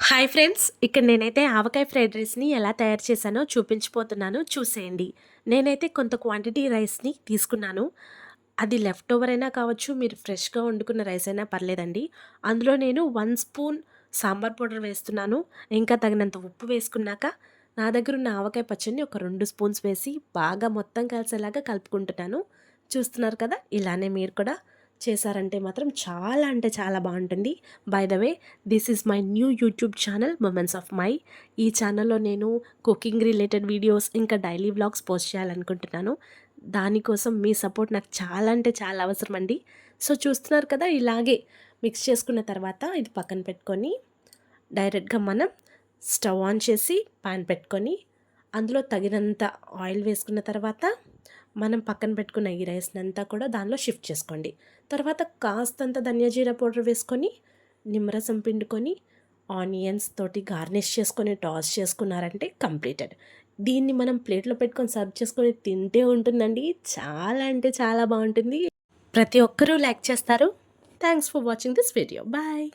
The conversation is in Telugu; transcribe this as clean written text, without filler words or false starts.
హాయ్ ఫ్రెండ్స్, ఇక్కడ నేనైతే ఆవకాయ ఫ్రైడ్ రైస్ని ఎలా తయారు చేశానో చూపించిపోతున్నాను, చూసేయండి. నేనైతే కొంత క్వాంటిటీ రైస్ని తీసుకున్నాను. అది లెఫ్ట్ ఓవర్ అయినా కావచ్చు, మీరు ఫ్రెష్గా వండుకున్న రైస్ అయినా పర్లేదండి. అందులో నేను 1 స్పూన్ సాంబార్ పౌడర్ వేస్తున్నాను. ఇంకా తగినంత ఉప్పు వేసుకున్నాక నా దగ్గర ఉన్న ఆవకాయ పచ్చడిని ఒక 2 స్పూన్స్ వేసి బాగా మొత్తం కలిసేలాగా కలుపుకుంటున్నాను. చూస్తున్నారు కదా, ఇలానే మీరు కూడా చేశారంటే మాత్రం చాలా అంటే చాలా బాగుంటుంది. By the way, this is my new YouTube channel moments of my. ఈ ఛానల్లో నేను కుకింగ్ రిలేటెడ్ వీడియోస్ ఇంకా డైలీ వ్లాగ్స్ పోస్ట్ చేయాలనుకుంటున్నాను. దానికోసం మీ సపోర్ట్ నాకు చాలా అంటే చాలా అవసరం అండి. సో చూస్తున్నారు కదా, ఇలాగే మిక్స్ చేసుకున్న తర్వాత ఇది పక్కన పెట్టుకొని డైరెక్ట్గా మనం స్టవ్ ఆన్ చేసి పాన్ పెట్టుకొని అందులో తగినంత ఆయిల్ వేసుకున్న తర్వాత మనం పక్కన పెట్టుకున్న ఈ రైస్ని అంతా కూడా దానిలో షిఫ్ట్ చేసుకోండి. తర్వాత కాస్తంత ధనియాజీరా పౌడర్ వేసుకొని నిమ్మరసం పిండుకొని ఆనియన్స్ తోటి గార్నిష్ చేసుకొని టాస్ చేసుకున్నారంటే కంప్లీటెడ్. దీన్ని మనం ప్లేట్లో పెట్టుకొని సర్వ్ చేసుకొని తింటే ఉంటుందండి, చాలా అంటే చాలా బాగుంటుంది. ప్రతి ఒక్కరూ లైక్ చేస్తారు. Thanks for watching this video. Bye.